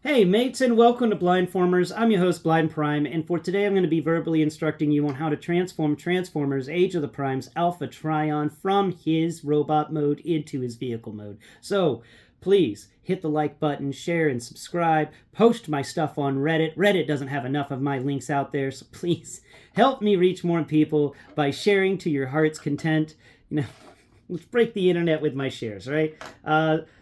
Hey mates, and welcome to Blindformers. I'm your host Blind Prime, and for today I'm going to be verbally instructing you on how to transform Transformers Age of the Primes Alpha Trion from his robot mode into his vehicle mode. So please hit the like button, share and subscribe, post my stuff on Reddit. Reddit doesn't have enough of my links out there, so please help me reach more people by sharing to your heart's content. Let's break the internet with my shares, right?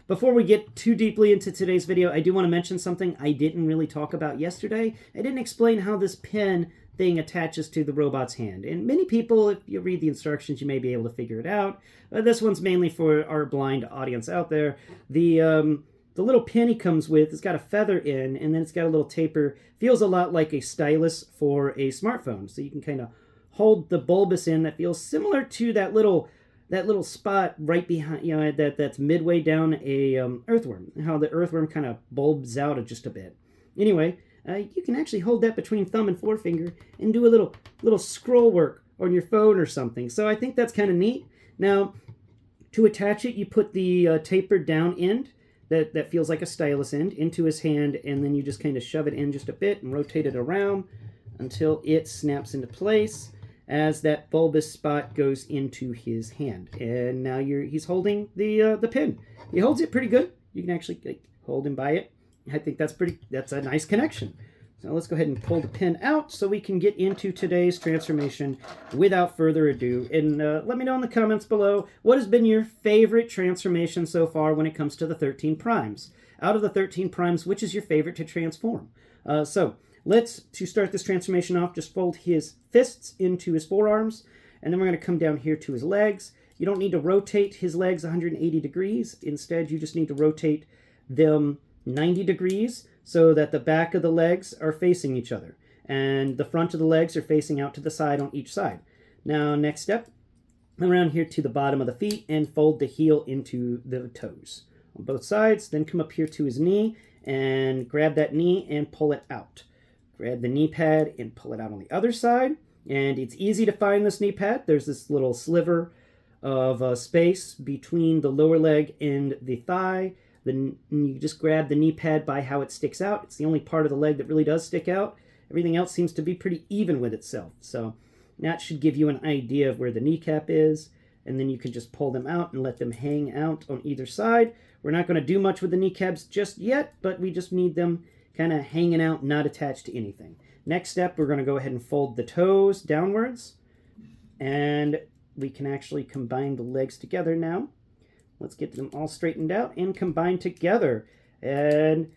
Before we get too deeply into today's video, I do want to mention something I didn't really talk about yesterday. I didn't explain how this pin thing attaches to the robot's hand. And many people, if you read the instructions, you may be able to figure it out. This one's mainly for our blind audience out there. The little pin he comes with, it's got a feather in, and then it's got a little taper. Feels a lot like a stylus for a smartphone. So you can kind of hold the bulbous in that feels similar to that little spot right behind, that's midway down a earthworm. How the earthworm kind of bulbs out just a bit. Anyway, you can actually hold that between thumb and forefinger and do a little scroll work on your phone or something. So I think that's kind of neat. Now, to attach it, you put the tapered down end that feels like a stylus end into his hand, and then you just kind of shove it in just a bit and rotate it around until it snaps into place as that bulbous spot goes into his hand. And now he's holding the pin. He holds it pretty good. You can actually hold him by it. I think that's a nice connection. So let's go ahead and pull the pin out so we can get into today's transformation without further ado. And let me know in the comments below, what has been your favorite transformation so far when it comes to the 13 primes? Out of the 13 primes, which is your favorite to transform? To start this transformation off, just fold his fists into his forearms, and then we're going to come down here to his legs. You don't need to rotate his legs 180 degrees. Instead, you just need to rotate them 90 degrees so that the back of the legs are facing each other, and the front of the legs are facing out to the side on each side. Now, next step, around here to the bottom of the feet and fold the heel into the toes on both sides. Then come up here to his knee and grab that knee and pull it out. Grab the knee pad and pull it out on the other side. And it's easy to find this knee pad. There's this little sliver of space between the lower leg and the thigh. Then you just grab the knee pad by how it sticks out. It's the only part of the leg that really does stick out. Everything else seems to be pretty even with itself. So that should give you an idea of where the kneecap is. And then you can just pull them out and let them hang out on either side. We're not going to do much with the kneecaps just yet, but we just need them kind of hanging out, not attached to anything. Next step, we're going to go ahead and fold the toes downwards, and we can actually combine the legs together now. Let's get them all straightened out and combined together. And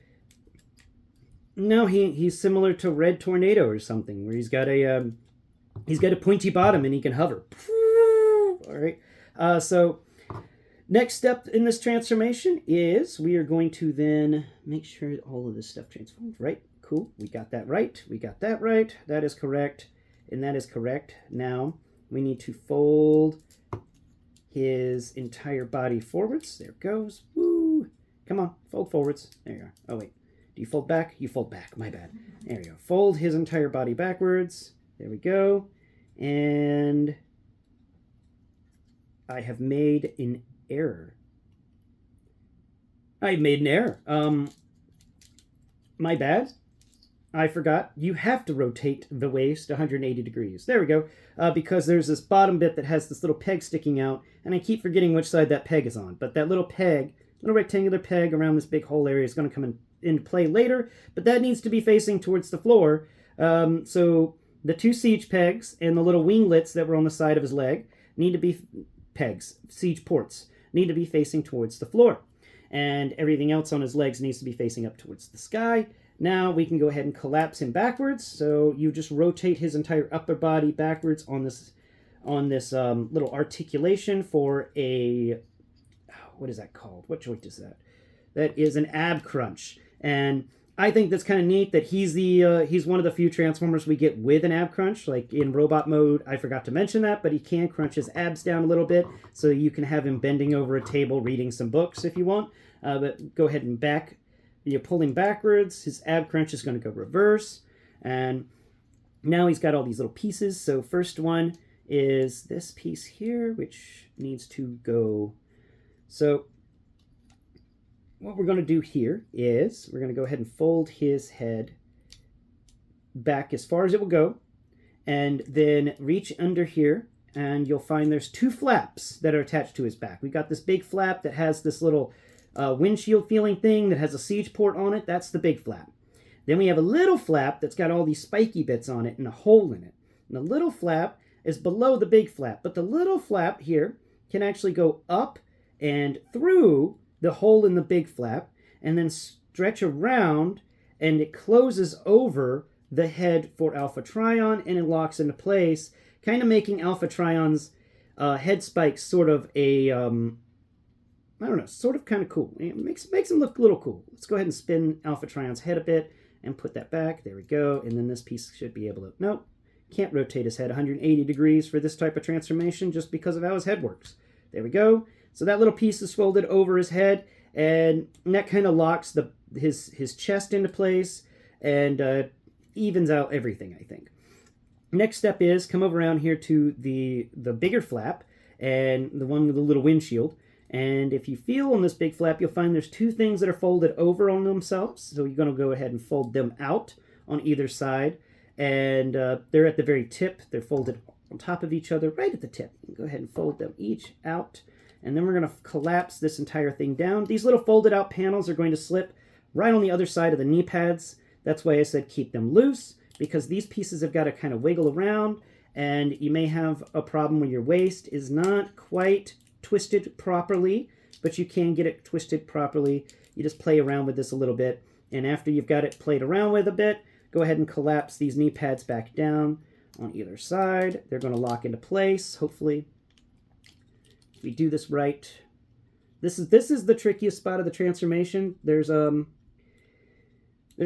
now he's similar to Red Tornado or something, where he's got a pointy bottom and he can hover. All right. So next step in this transformation is we are going to then make sure all of this stuff transforms, right? Cool. We got that right. We got that right. That is correct. And that is correct. Now we need to fold his entire body forwards. There it goes. Woo. Come on. Fold forwards. There you are. Oh, wait. Do you fold back? You fold back. My bad. There you go. Fold his entire body backwards. There we go. And I have made an error. I made an error. My bad. I forgot. You have to rotate the waist 180 degrees. There we go. Because there's this bottom bit that has this little peg sticking out, and I keep forgetting which side that peg is on. But that little rectangular peg around this big hole area is going to come into play later, but that needs to be facing towards the floor. So the two siege pegs and the little winglets that were on the side of his leg need to be siege ports, need to be facing towards the floor. And everything else on his legs needs to be facing up towards the sky. Now we can go ahead and collapse him backwards. So you just rotate his entire upper body backwards on this little articulation for a, what is that called? What joint is that? That is an ab crunch. And I think that's kind of neat that he's one of the few Transformers we get with an ab crunch. Like in robot mode, I forgot to mention that, but he can crunch his abs down a little bit, so you can have him bending over a table reading some books if you want. But go ahead and you pull him backwards. His ab crunch is going to go reverse, and now he's got all these little pieces. So first one is this piece here, which needs to go. So what we're going to do here is we're going to go ahead and fold his head back as far as it will go, and then reach under here, and you'll find there's two flaps that are attached to his back. We got this big flap that has this little windshield feeling thing that has a siege port on it. That's the big flap. Then we have a little flap that's got all these spiky bits on it and a hole in it. And the little flap is below the big flap, but the little flap here can actually go up and through the hole in the big flap and then stretch around, and it closes over the head for Alpha Trion and it locks into place, kind of making Alpha Trion's head spikes sort of a, I don't know, sort of kind of cool. It makes him look a little cool. Let's go ahead and spin Alpha Trion's head a bit and put that back. There we go. And then this piece should be able to, nope, can't rotate his head 180 degrees for this type of transformation just because of how his head works. There we go. So that little piece is folded over his head, and that kind of locks his chest into place and evens out everything, I think. Next step is come over around here to the bigger flap and the one with the little windshield. And if you feel on this big flap, you'll find there's two things that are folded over on themselves. So you're going to go ahead and fold them out on either side. And they're at the very tip. They're folded on top of each other right at the tip. Go ahead and fold them each out. And then we're going to collapse this entire thing down. These little folded out panels are going to slip right on the other side of the knee pads. That's why I said keep them loose, because these pieces have got to kind of wiggle around, and you may have a problem where your waist is not quite twisted properly, but you can get it twisted properly. You just play around with this a little bit, and after you've got it played around with a bit, go ahead and collapse these knee pads back down on either side. They're going to lock into place, hopefully. If we do this right. This is the trickiest spot of the transformation. There's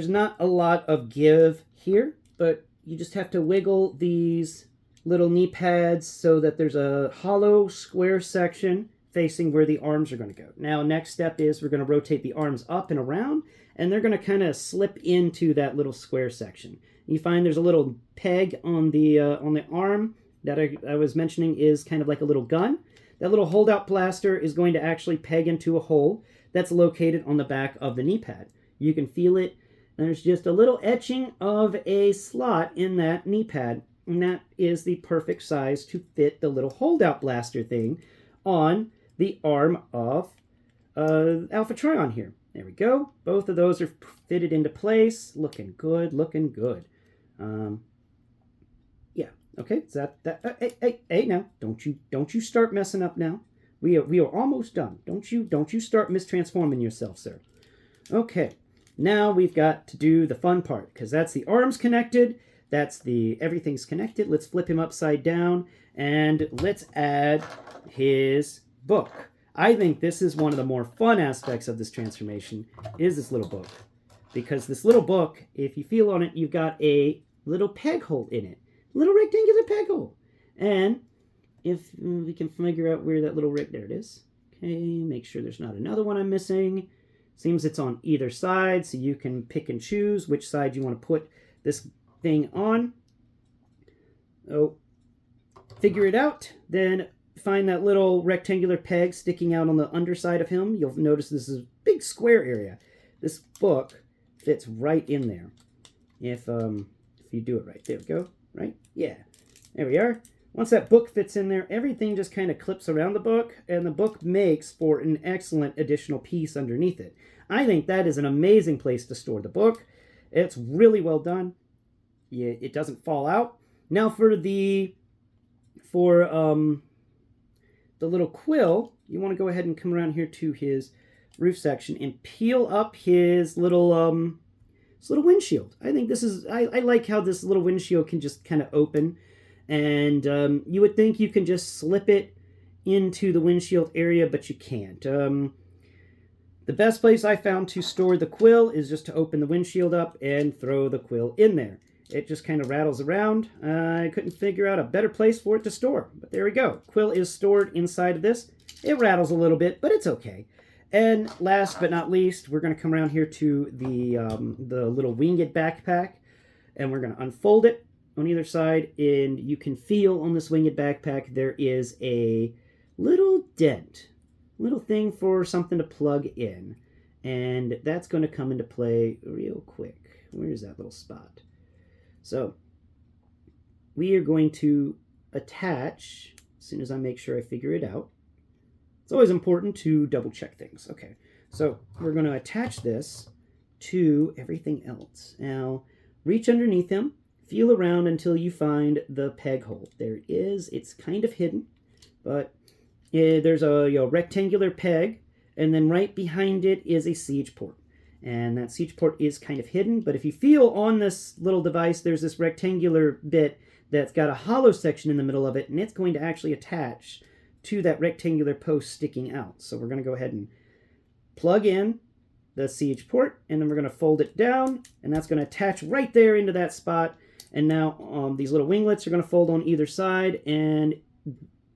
not a lot of give here, but you just have to wiggle these little knee pads so that there's a hollow square section facing where the arms are going to go. Now, next step is we're going to rotate the arms up and around, and they're going to kind of slip into that little square section. You find there's a little peg on the arm that I was mentioning is kind of like a little gun. That little holdout blaster is going to actually peg into a hole that's located on the back of the knee pad. You can feel it. There's just a little etching of a slot in that knee pad, and that is the perfect size to fit the little holdout blaster thing on the arm of Alpha Trion here. There we go. Both of those are fitted into place. Looking good, looking good. Yeah. Okay. Is that? Hey, now, don't you start messing up now. We are almost done. Don't you start mistransforming yourself, sir. Okay. Now we've got to do the fun part, because that's the arms connected. That's everything's connected. Let's flip him upside down, and let's add his book. I think this is one of the more fun aspects of this transformation, is this little book. Because this little book, if you feel on it, you've got a little peg hole in it. Little rectangular peg hole. And if we can figure out where that little there it is. Okay, make sure there's not another one I'm missing. Seems it's on either side, so you can pick and choose which side you want to put this thing on. Oh, figure it out. Then find that little rectangular peg sticking out on the underside of him. You'll notice this is a big square area. This book fits right in there. If you do it right. There we go. Right? Yeah. There we are. Once that book fits in there, everything just kind of clips around the book, and the book makes for an excellent additional piece underneath it. I think that is an amazing place to store the book. It's really well done. It doesn't fall out. Now for the little quill, you want to go ahead and come around here to his roof section and peel up his little windshield. I think this is, I like how this little windshield can just kind of open. And you would think you can just slip it into the windshield area, but you can't. The best place I found to store the quill is just to open the windshield up and throw the quill in there. It just kind of rattles around. I couldn't figure out a better place for it to store, but there we go. Quill is stored inside of this. It rattles a little bit, but it's okay. And last but not least, we're going to come around here to the little winged backpack, and we're going to unfold it on either side, and you can feel on this winged backpack there is a little dent, little thing for something to plug in. And that's going to come into play real quick. Where's that little spot? So we are going to attach, as soon as I make sure I figure it out. It's always important to double check things. Okay, so we're going to attach this to everything else. Now, reach underneath him, feel around until you find the peg hole. There it is. It's kind of hidden, but there's a rectangular peg, and then right behind it is a siege port. And that siege port is kind of hidden, but if you feel on this little device, there's this rectangular bit that's got a hollow section in the middle of it, and it's going to actually attach to that rectangular post sticking out. So we're going to go ahead and plug in the siege port, and then we're going to fold it down, and that's going to attach right there into that spot. And now these little winglets are going to fold on either side, and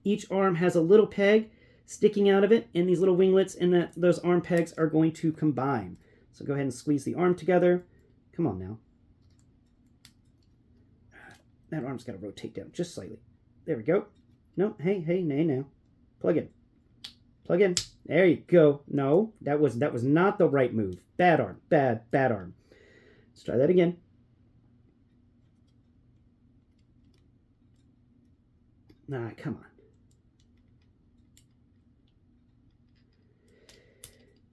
each arm has a little peg sticking out of it, and these little winglets and those arm pegs are going to combine. So go ahead and squeeze the arm together. Come on now. That arm's got to rotate down just slightly. There we go. No, hey, now. Plug in. Plug in. There you go. No, that was not the right move. Bad arm. Bad arm. Let's try that again. Nah, come on.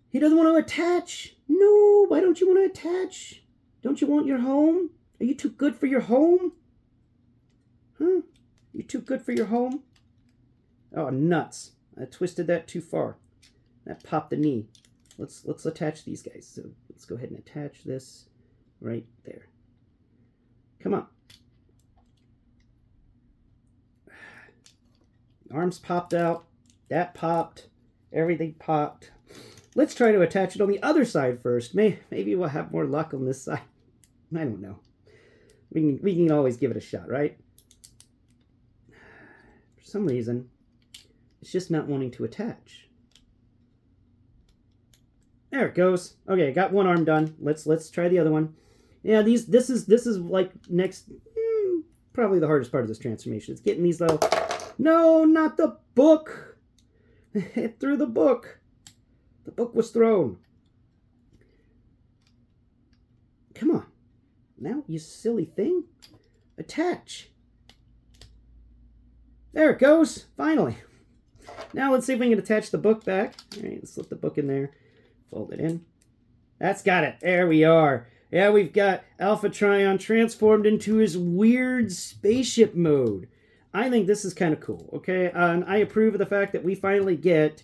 He doesn't want to attach. No, why don't you want to attach? Don't you want your home? Are you too good for your home? Huh? You too good for your home? Oh, nuts. I twisted that too far. That popped the knee. Let's attach these guys. So let's go ahead and attach this right there. Come on. Arms popped out. That popped. Everything popped. Let's try to attach it on the other side first. Maybe we'll have more luck on this side. I don't know. We can always give it a shot, right? For some reason, it's just not wanting to attach. There it goes. Okay, got one arm done. Let's try the other one. Yeah, this is like next, probably the hardest part of this transformation. It's getting these little. No, not the book. It threw the book. The book was thrown. Come on. Now, you silly thing. Attach. There it goes. Finally. Now let's see if we can attach the book back. All right, let's slip the book in there. Fold it in. That's got it. There we are. Yeah, we've got Alpha Trion transformed into his weird spaceship mode. I think this is kind of cool, okay? And I approve of the fact that we finally get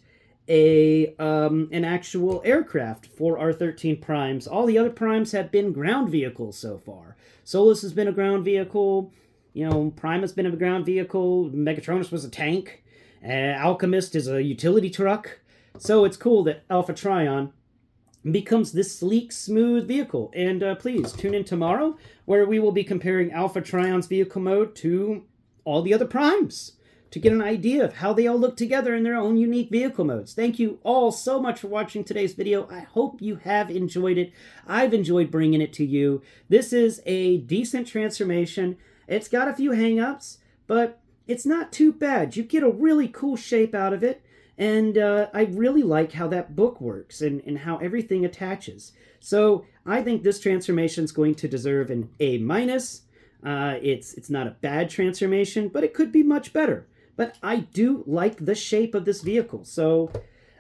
an actual aircraft for our 13 primes. All the other primes have been ground vehicles so far. Solus has been a ground vehicle. Prime has been a ground vehicle. Megatronus was a tank. Alchemist is a utility truck. So it's cool that Alpha Trion becomes this sleek, smooth vehicle. And please tune in tomorrow where we will be comparing Alpha Trion's vehicle mode to all the other primes to get an idea of how they all look together in their own unique vehicle modes. Thank you all so much for watching today's video. I hope you have enjoyed it. I've enjoyed bringing it to you. This is a decent transformation. It's got a few hang-ups, but it's not too bad. You get a really cool shape out of it, and I really like how that book works and how everything attaches. So I think this transformation is going to deserve an A-. It's not a bad transformation, but it could be much better. But I do like the shape of this vehicle. So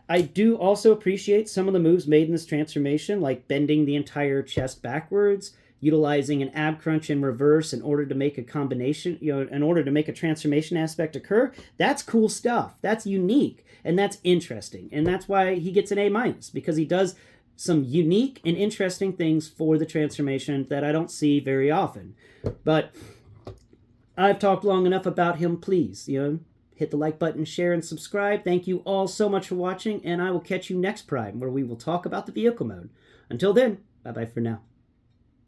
I do also appreciate some of the moves made in this transformation, like bending the entire chest backwards, utilizing an ab crunch in reverse in order to make a combination, in order to make a transformation aspect occur. That's cool stuff. That's unique, and that's interesting. And that's why he gets an A-, because he does some unique and interesting things for the transformation that I don't see very often. But I've talked long enough about him. Please, hit the like button, share, and subscribe. Thank you all so much for watching, and I will catch you next Prime, where we will talk about the vehicle mode. Until then, bye-bye for now.